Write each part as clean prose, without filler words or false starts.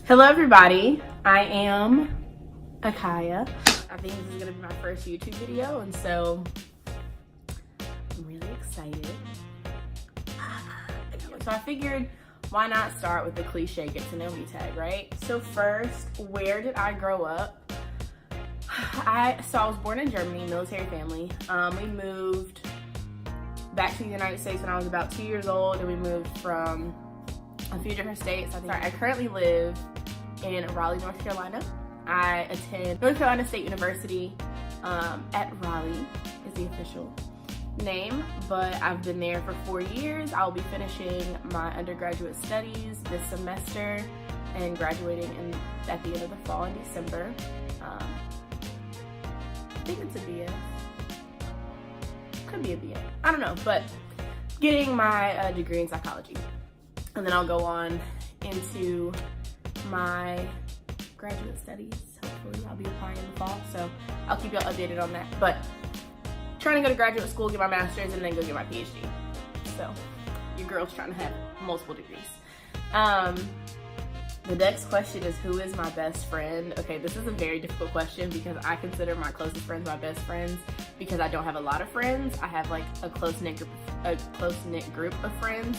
Hello everybody, I am Akaya. I think this is gonna be my first YouTube video, and so I'm really excited. So I figured, why not start with the cliche get to know me tag, right? So first, where did I grow up? I was born in Germany, military family. We moved back to the United States when I was about 2 years old, and we moved from a few different states. I currently live in Raleigh, North Carolina. I attend North Carolina State University at Raleigh is the official name, but I've been there for 4 years. I'll be finishing my undergraduate studies this semester and graduating at the end of the fall in December. I think it's a BS. Could be a BA. I don't know, but getting my degree in psychology. And then I'll go on into my graduate studies. Hopefully I'll be applying in the fall, so I'll keep y'all updated on that. But trying to go to graduate school, get my master's, and then go get my PhD. So your girl's trying to have multiple degrees. The next question is, who is my best friend? Okay, this is a very difficult question because I consider my closest friends my best friends because I don't have a lot of friends. I have like a close-knit group of friends.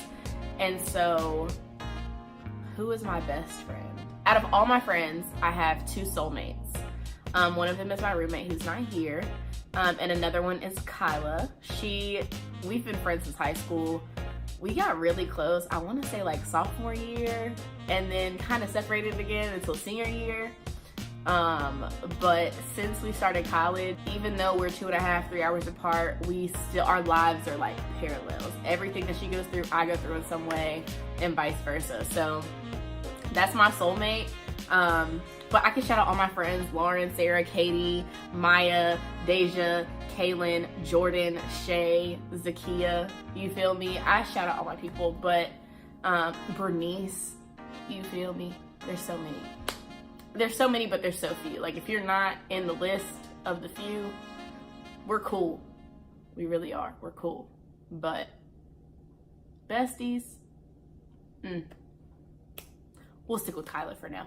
And so, who is my best friend? Out of all my friends, I have two soulmates. One of them is my roommate who's not here, and another one is Kyla. We've been friends since high school. We got really close, I want to say like sophomore year, and then kind of separated again until senior year. But since we started college, even though we're 2.5, 3 hours apart, our lives are like parallels. Everything that she goes through, I go through in some way, and vice versa. So that's my soulmate. But I can shout out all my friends: Lauren, Sarah, Katie, Maya, Deja, Kaylin, Jordan, Shay, Zakia. You feel me? I shout out all my people, but Bernice, you feel me? There's so many. There's so many, but there's so few. Like, if you're not in the list of the few, we're cool. We really are. We're cool. But besties, we'll stick with Kyla for now.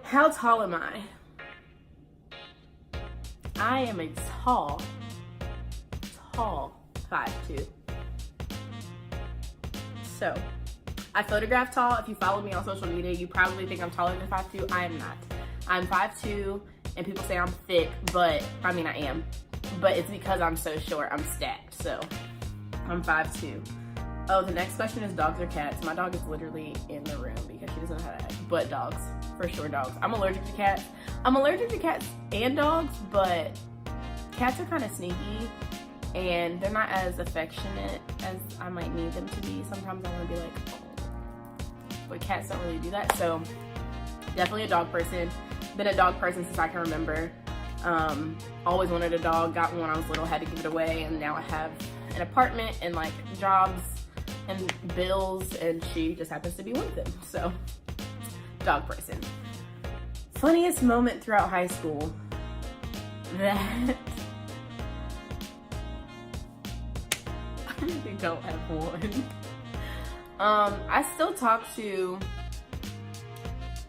How tall am I? I am a tall 5'2". So, I photograph tall. If you follow me on social media, you probably think I'm taller than 5'2". I am not. I'm 5'2", and people say I'm thick, but I mean, I am. But it's because I'm so short. I'm stacked, so I'm 5'2". Oh, the next question is dogs or cats. My dog is literally in the room because she doesn't know how to act. But dogs, for sure dogs. I'm allergic to cats. I'm allergic to cats and dogs, but cats are kind of sneaky, and they're not as affectionate as I might need them to be. Sometimes I want to be like, oh. But cats don't really do that, so definitely a dog person. Been a dog person since I can remember. Always wanted a dog, got one when I was little, had to give it away, and now I have an apartment and like jobs and bills, and she just happens to be one of them. So, dog person. Funniest moment throughout high school? That I really don't have one. I still talk to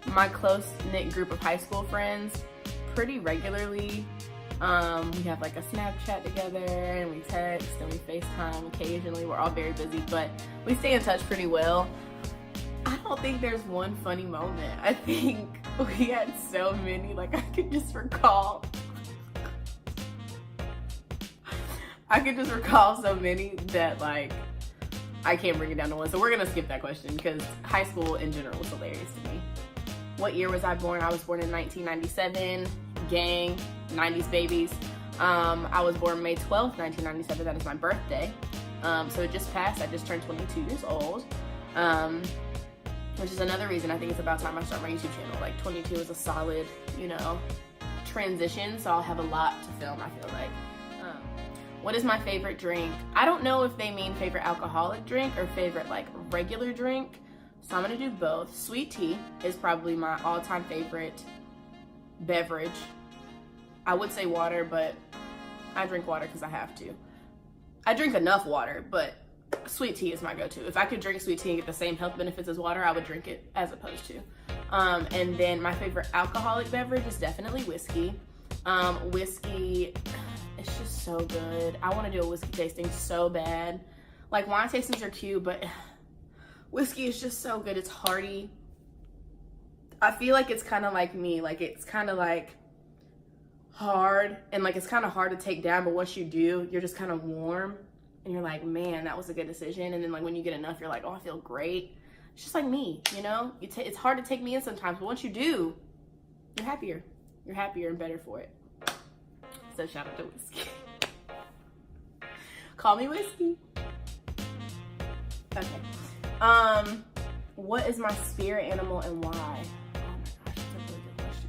my close-knit group of high school friends pretty regularly. We have like a Snapchat together, and we text and we FaceTime occasionally. We're all very busy, but we stay in touch pretty well. I don't think there's one funny moment. I think we had so many, like I could just recall so many that like I can't bring it down to one. So we're gonna skip that question because high school in general was hilarious to me. What year was I born? I was born in 1997. Gang, 90s babies. I was born May 12th, 1997. That is my birthday. So it just passed. I just turned 22 years old. Which is another reason I think it's about time I start my YouTube channel. Like 22 is a solid, transition. So I'll have a lot to film, I feel like. What is my favorite drink? I don't know if they mean favorite alcoholic drink or favorite like regular drink. So I'm gonna do both. Sweet tea is probably my all-time favorite beverage. I would say water, but I drink water because I have to. I drink enough water, but sweet tea is my go-to. If I could drink sweet tea and get the same health benefits as water, I would drink it as opposed to. And then my favorite alcoholic beverage is definitely whiskey. Whiskey, it's just so good. I want to do a whiskey tasting so bad. Like, wine tastings are cute, but whiskey is just so good. It's hearty. I feel like it's kind of like me. Like, it's kind of like hard, and like it's kind of hard to take down, but once you do, you're just kind of warm and you're like, man, that was a good decision. And then like when you get enough, you're like, oh, I feel great. It's just like me, you know. It's hard to take me in sometimes, but once you do, you're happier and better for it. So shout out to whiskey. Call me whiskey. Okay. What is my spirit animal and why? Oh my gosh, that's a really good question.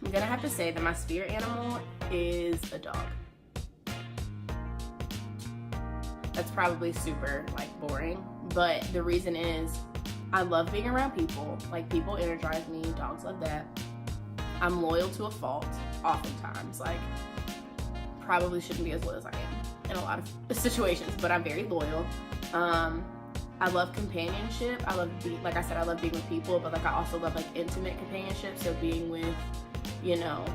I'm gonna have to say that my spirit animal is a dog. That's probably super like boring, but the reason is I love being around people. Like, people energize me, dogs love that. I'm loyal to a fault oftentimes. Like, probably shouldn't be as loyal as I am in a lot of situations, but I'm very loyal. I love companionship. I love like I said, I love being with people, but like I also love like intimate companionship. So being with, you know,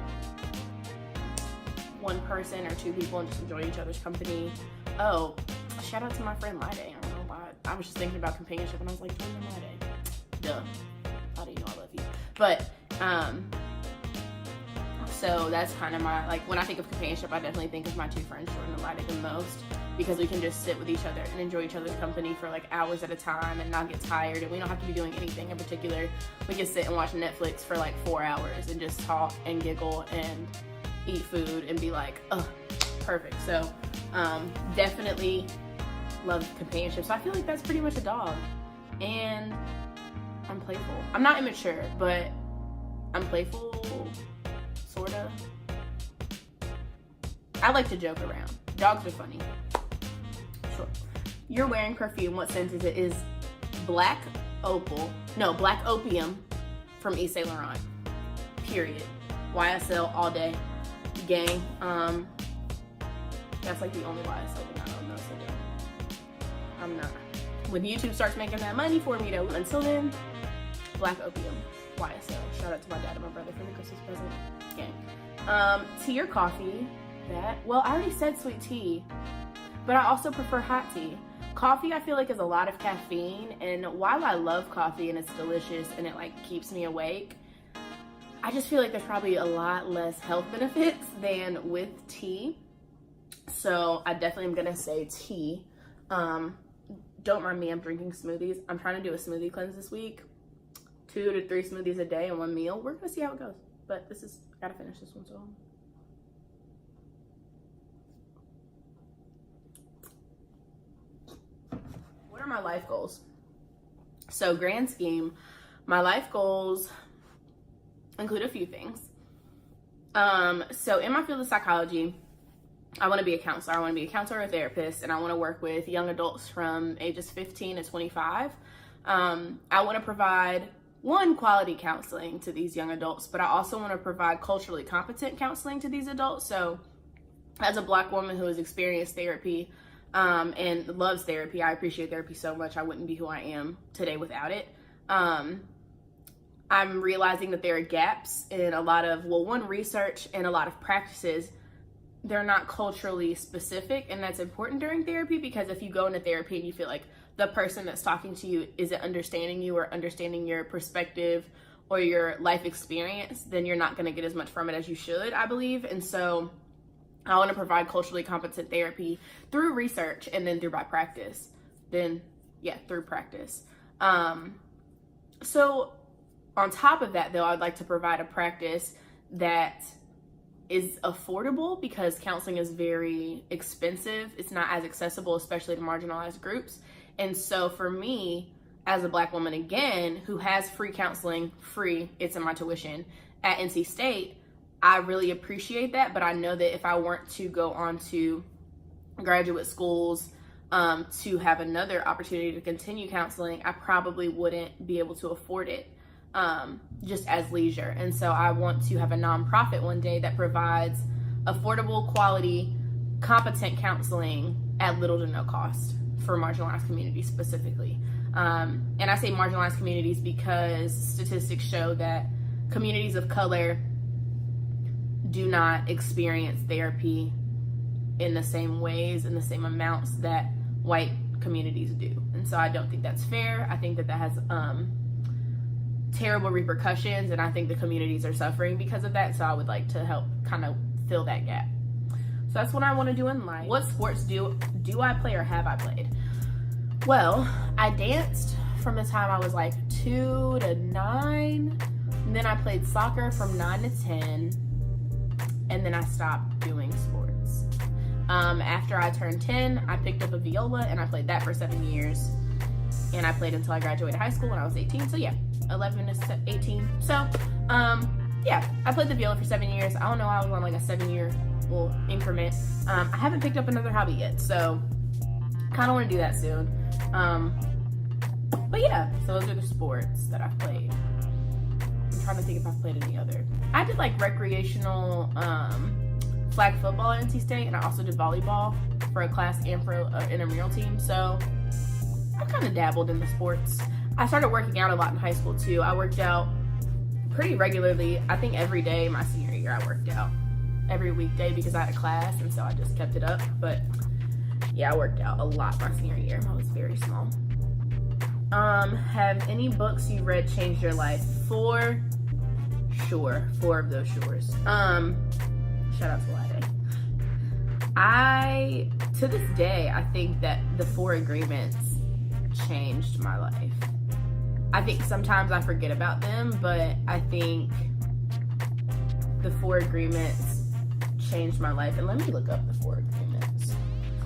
one person or two people and just enjoying each other's company. Oh, shout out to my friend Lide. I don't know why. I was just thinking about companionship and I was like, join me Lide. Duh. How do you know I love you? But, so that's kind of my, like, when I think of companionship, I definitely think of my two friends, Jordan and Lida, the most, because we can just sit with each other and enjoy each other's company for like hours at a time and not get tired, and we don't have to be doing anything in particular. We can sit and watch Netflix for like 4 hours and just talk and giggle and eat food and be like, oh, perfect. So definitely love companionship. So I feel like that's pretty much a dog. And I'm playful. I'm not immature, but I'm playful. Sorta. I like to joke around. Dogs are funny. Sure. You're wearing perfume. What scent is it? Is Black Opium from Yves Saint Laurent. Period. YSL all day. Gang. That's like the only YSL thing I don't know. So I'm not. When YouTube starts making that money for me though, until then, Black Opium. YSL. Shout out to my dad and my brother for the Christmas present. Gang. Tea or coffee? Well, I already said sweet tea, but I also prefer hot tea. Coffee, I feel like, is a lot of caffeine, and while I love coffee and it's delicious and it like keeps me awake, I just feel like there's probably a lot less health benefits than with tea. So I definitely am gonna say tea. Don't mind me, I'm drinking smoothies. I'm trying to do a smoothie cleanse this week. 2 to 3 smoothies a day and 1 meal. We're gonna see how it goes. But I gotta finish this one, so. What are my life goals? So, grand scheme, my life goals include a few things. So in my field of psychology, I want to be a counselor. I want to be a counselor or a therapist, and I want to work with young adults from ages 15 to 25. I want to provide quality counseling to these young adults, but I also want to provide culturally competent counseling to these adults. So as a Black woman who has experienced therapy and loves therapy, I appreciate therapy so much. I wouldn't be who I am today without it. I'm realizing that there are gaps in a lot of, research and a lot of practices. They're not culturally specific, and that's important during therapy, because if you go into therapy and you feel like the person that's talking to you isn't understanding you or understanding your perspective or your life experience, then you're not going to get as much from it as you should, I believe. And so I want to provide culturally competent therapy through research and then through practice. Through practice. So on top of that, though, I'd like to provide a practice that is affordable, because counseling is very expensive. It's not as accessible, especially to marginalized groups. And so for me, as a Black woman, again, who has free counseling, it's in my tuition at NC State, I really appreciate that. But I know that if I weren't to go on to graduate schools to have another opportunity to continue counseling, I probably wouldn't be able to afford it. just as leisure. And so I want to have a nonprofit one day that provides affordable, quality, competent counseling at little to no cost for marginalized communities specifically. And I say marginalized communities because statistics show that communities of color do not experience therapy in the same ways, in the same amounts that white communities do. And so I don't think that's fair. I think that that has terrible repercussions, and I think the communities are suffering because of that. So I would like to help kind of fill that gap. So that's what I want to do in life. What sports do I play or have I played? Well, I danced from the time I was like 2 to 9. And then I played soccer from 9 to 10. And then I stopped doing sports. After I turned 10, I picked up a viola and I played that for 7 years. And I played until I graduated high school when I was 18. So yeah, 11 to 18. So yeah, I played the viola for 7 years. I don't know, I was on like a 7-year increment. I haven't picked up another hobby yet, so kind of want to do that soon. But yeah, so those are the sports that I've played. I'm trying to think if I've played any other. I did like recreational flag football at NC State, and I also did volleyball for a class and for an intramural team. So I kind of dabbled in the sports. I started working out a lot in high school too. I worked out pretty regularly. I think every day my senior year I worked out. Every weekday because I had a class, and so I just kept it up. But yeah, I worked out a lot my senior year. I was very small. Have any books you read changed your life? For sure. 4 of those sures. Shout out to Lade. To this day, I think that the 4 Agreements changed my life. I think sometimes I forget about them, but I think the 4 Agreements changed my life. And let me look up the 4 Agreements.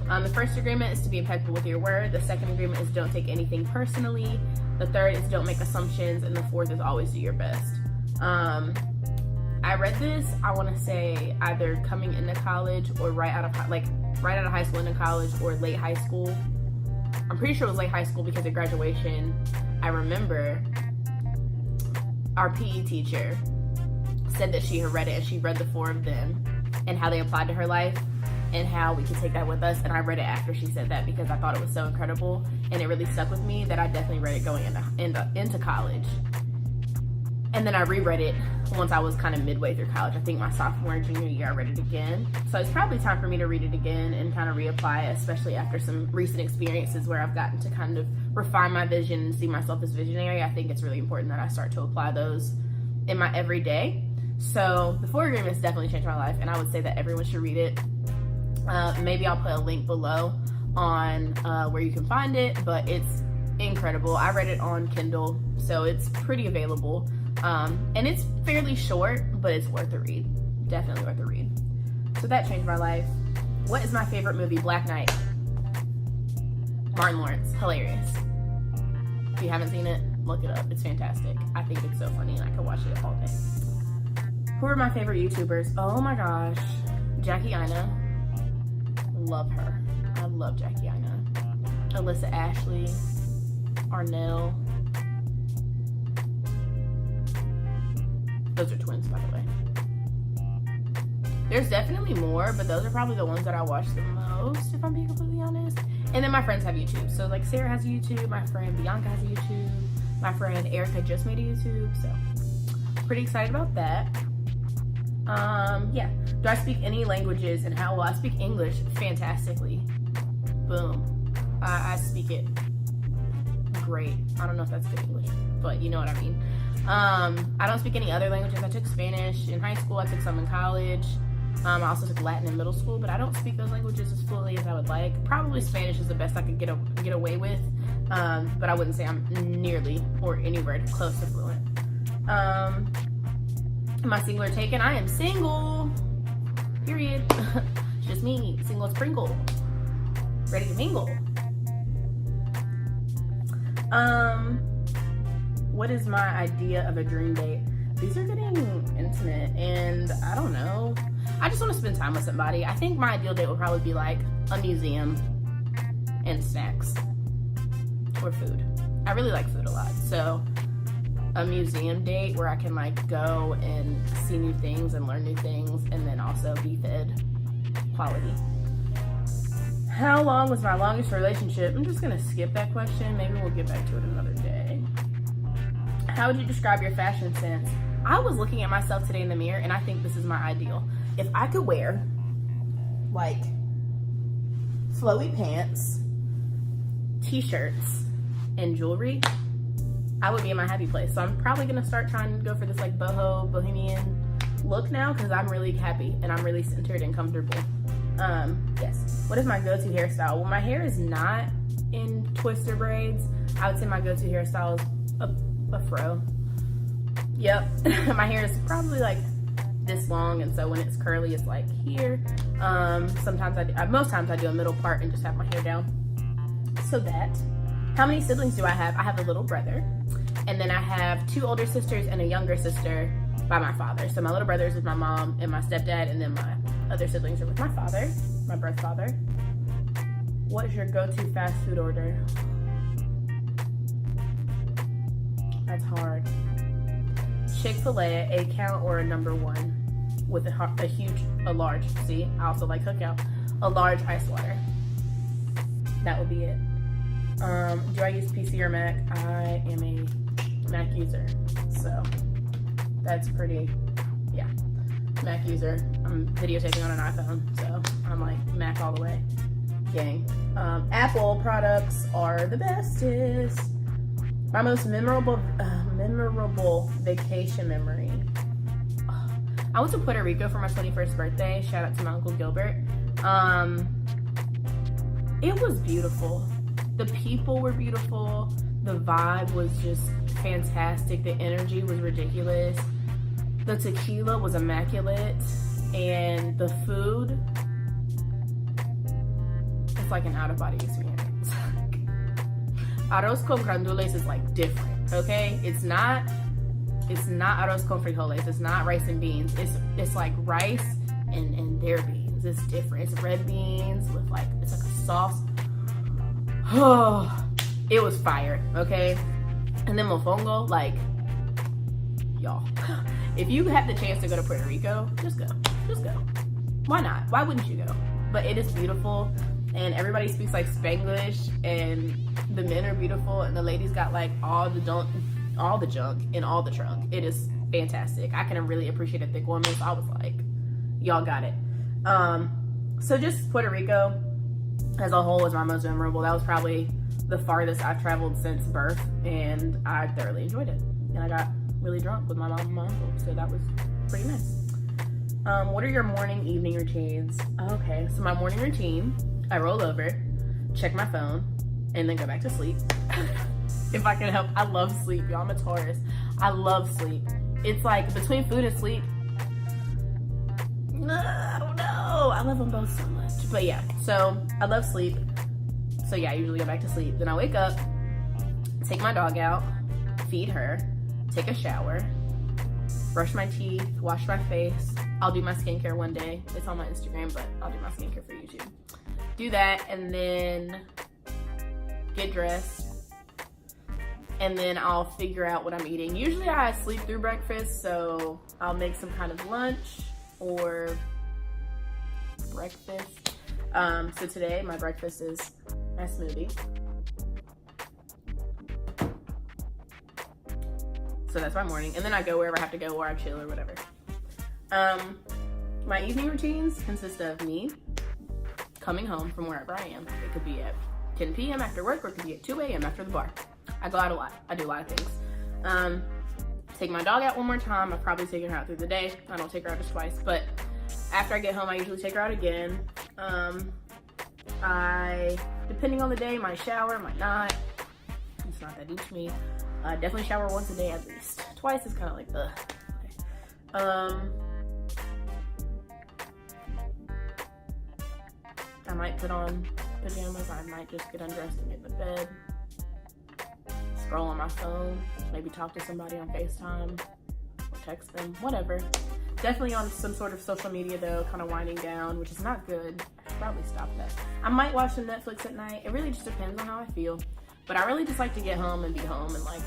The first agreement is to be impeccable with your word. The second agreement is don't take anything personally. The third is don't make assumptions. And the fourth is always do your best. I read this, I want to say either coming into college or right out of high school into college, or late high school. I'm pretty sure it was late high school because at graduation, I remember our PE teacher said that she had read it, and she read the 4 of them and how they applied to her life and how we could take that with us. And I read it after she said that because I thought it was so incredible, and it really stuck with me that I definitely read it going into college. And then I reread it once I was kind of midway through college. I think my sophomore and junior year I read it again. So it's probably time for me to read it again and kind of reapply it, especially after some recent experiences where I've gotten to kind of refine my vision and see myself as visionary. I think it's really important that I start to apply those in my everyday. So the 4 Agreements definitely changed my life, and I would say that everyone should read it. Maybe I'll put a link below on where you can find it, but it's incredible. I read it on Kindle, so it's pretty available. And it's fairly short, but it's worth a read. Definitely worth a read. So that changed my life. What is my favorite movie? Black Knight. Martin Lawrence. Hilarious. If you haven't seen it, look it up. It's fantastic. I think it's so funny, and I could watch it all day. Who are my favorite YouTubers? Oh my gosh. Jackie Aina. Love her. I love Jackie Aina. Alyssa Ashley. Arnell. Those are twins, by the way. There's definitely more, but those are probably the ones that I watch the most, if I'm being completely honest. And then my friends have YouTube. So like Sarah has a YouTube, my friend Bianca has a YouTube, my friend Erica just made a YouTube, so pretty excited about that. Yeah. Do I speak any languages and how well? I speak English fantastically. Boom. I speak it great. I don't know if that's good English, but you know what I mean. I don't speak any other languages. I took Spanish in high school. I took some in college. I also took Latin in middle school, but I don't speak those languages as fluently as I would like. Probably Spanish is the best I could get away with, but I wouldn't say I'm nearly or anywhere close to fluent. Am I single or taken? I am single. Period. It's just me, single as Pringle, ready to mingle. What is my idea of a dream date? These are getting intimate, and I don't know. I just want to spend time with somebody. I think my ideal date would probably be like a museum and snacks or food. I really like food a lot, so a museum date where I can like go and see new things and learn new things, and then also be fed quality. How long was my longest relationship? I'm just gonna skip that question. Maybe we'll get back to it another day. How would you describe your fashion sense? I was looking at myself today in the mirror, and I think this is my ideal. If I could wear like flowy pants, t-shirts, and jewelry, I would be in my happy place. So I'm probably gonna start trying to go for this like bohemian look now, because I'm really happy and I'm really centered and comfortable. Yes. What is my go-to hairstyle? Well, my hair is not in twister braids. I would say my go-to hairstyle is a fro. Yep. My hair is probably like this long, and so when it's curly, it's like here. Sometimes most times I do a middle part and just have my hair down. So that. How many siblings do I have? I have a little brother, and then I have 2 older sisters and a younger sister by my father. So my little brother is with my mom and my stepdad, and then my other siblings are with my father, my birth father. What is your go-to fast food order? That's hard. Chick-fil-A, a count or a number 1 with a large. See, I also like Cookout. A large ice water. That would be it. Do I use PC or Mac? I am a Mac user, so that's pretty, yeah, Mac user. I'm videotaping on an iPhone, so I'm like Mac all the way, gang. Apple products are the bestest. My most memorable vacation memory. I went to Puerto Rico for my 21st birthday. Shout out to my Uncle Gilbert. It was beautiful. The people were beautiful. The vibe was just fantastic. The energy was ridiculous. The tequila was immaculate. And the food, it's like an out-of-body experience. Arroz con gandules is like different, okay? It's not arroz con frijoles. It's not rice and beans. It's like rice and their beans. It's different. It's red beans with like, it's like a sauce. Oh, it was fire, okay? And then mofongo, like, y'all, if you have the chance to go to Puerto Rico, just go. Why not? Why wouldn't you go? But it is beautiful, and everybody speaks like Spanglish, and the men are beautiful, and the ladies got like all the junk in all the trunk. It is fantastic. I can really appreciate a thick woman, so I was like, y'all got it. So just Puerto Rico as a whole was my most memorable. That was probably the farthest I've traveled since birth, and I thoroughly enjoyed it. And I got really drunk with my mom and my uncle, so that was pretty nice. What are your morning, evening routines? Okay, so my morning routine, I roll over, check my phone, and then go back to sleep. If I can help, I love sleep, y'all. I'm a Taurus. I love sleep. It's like between food and sleep, I don't know. I love them both so much. But yeah, so I love sleep. So yeah, I usually go back to sleep. Then I wake up, take my dog out, feed her, take a shower, brush my teeth, wash my face. I'll do my skincare one day. It's on my Instagram, but I'll do my skincare for YouTube. Do that, and then get dressed. And then I'll figure out what I'm eating. Usually I sleep through breakfast, so I'll make some kind of lunch or breakfast. So today my breakfast is my smoothie. So that's my morning. And then I go wherever I have to go, or I chill or whatever. My evening routines consist of me coming home from wherever I am. It could be at 10 p.m. after work, or it could be at 2 a.m. after the bar. I go out a lot. I do a lot of things. Take my dog out one more time. I've probably taken her out through the day. I don't take her out just twice, but after I get home, I usually take her out again. I, depending on the day, might shower, might not. It's not that deep to me. Definitely shower once a day at least. Twice is kind of like, ugh. Okay. I might put on pajamas. I might just get undressed and get in the bed. Scroll on my phone. Maybe talk to somebody on FaceTime. Or text them. Whatever. Definitely on some sort of social media though, kind of winding down, which is not good. I should probably stop that. I might watch some Netflix at night. It really just depends on how I feel. But I really just like to get home and be home and like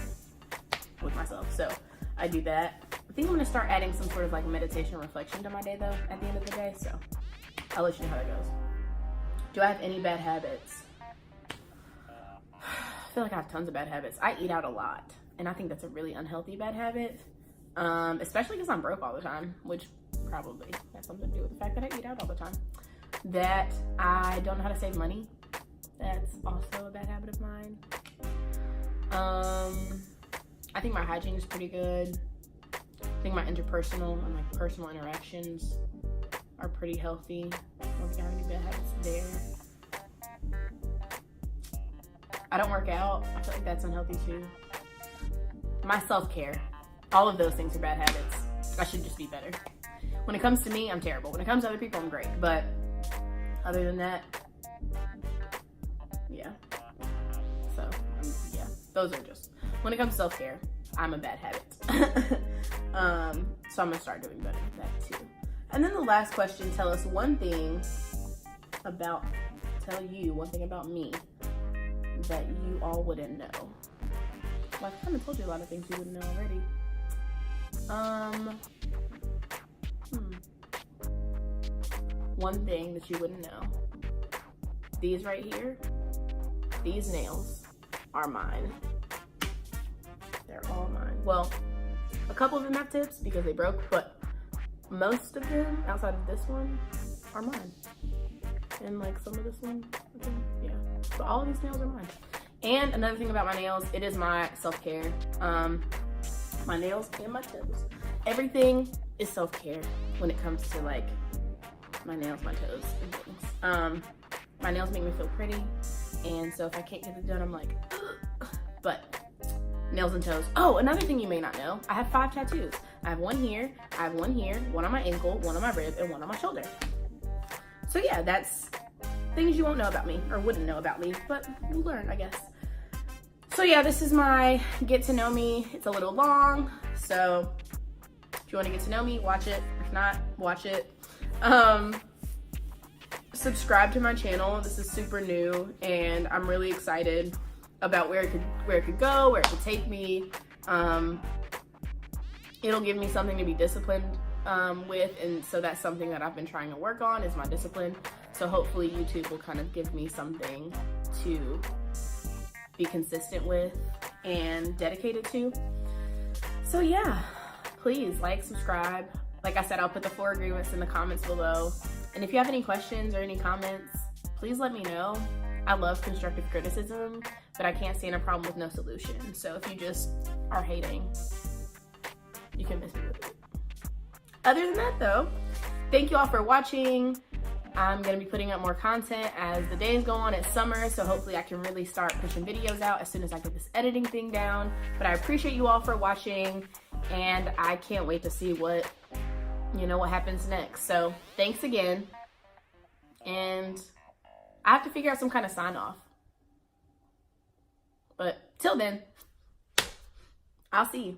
with myself. So I do that. I think I'm gonna start adding some sort of like meditation reflection to my day though at the end of the day. So I'll let you know how that goes. Do I have any bad habits? I feel like I have tons of bad habits. I eat out a lot, and I think that's a really unhealthy bad habit, especially because I'm broke all the time, which probably has something to do with the fact that I eat out all the time. That I don't know how to save money. That's also a bad habit of mine. I think my hygiene is pretty good. I think my interpersonal and like personal interactions are pretty healthy. I don't think I have any bad habits there. I don't work out. I feel like that's unhealthy too. My self-care. All of those things are bad habits. I should just be better. When it comes to me, I'm terrible. When it comes to other people, I'm great. But other than that, yeah. So, yeah. Those are just, when it comes to self-care, I'm a bad habit. So I'm gonna start doing better with that too. And then the last question, tell you one thing about me that you all wouldn't know. Well, I've kind of told you a lot of things you wouldn't know already. One thing that you wouldn't know. These right here, these nails are mine. They're all mine. Well, a couple of them have tips because they broke, but most of them, outside of this one, are mine. And like some of this one, I think, yeah. So all of these nails are mine. And another thing about my nails, it is my self-care. My nails and my toes. Everything is self-care when it comes to like my nails, my toes, and things. My nails make me feel pretty. And so if I can't get it done, I'm like, but nails and toes. Oh, another thing you may not know, I have 5 tattoos. I have one here, I have one here, one on my ankle, one on my rib, and one on my shoulder. So yeah, that's things you won't know about me, or wouldn't know about me, but you'll learn, I guess. So yeah, this is my get to know me. It's a little long, so if you want to get to know me, watch it. If not, watch it. Subscribe to my channel. This is super new, and I'm really excited about where it could go, where it could take me. It'll give me something to be disciplined with, and so that's something that I've been trying to work on, is my discipline. So hopefully YouTube will kind of give me something to be consistent with and dedicated to. So yeah, please like, subscribe. Like I said, I'll put the 4 agreements in the comments below. And if you have any questions or any comments, please let me know. I love constructive criticism, but I can't stand a problem with no solution. So if you just are hating, you can miss me with it. Other than that though, thank you all for watching. I'm gonna be putting up more content as the days go on. It's summer, so hopefully I can really start pushing videos out as soon as I get this editing thing down. But I appreciate you all for watching, and I can't wait to see what happens next. So thanks again, and I have to figure out some kind of sign off. But till then, I'll see you.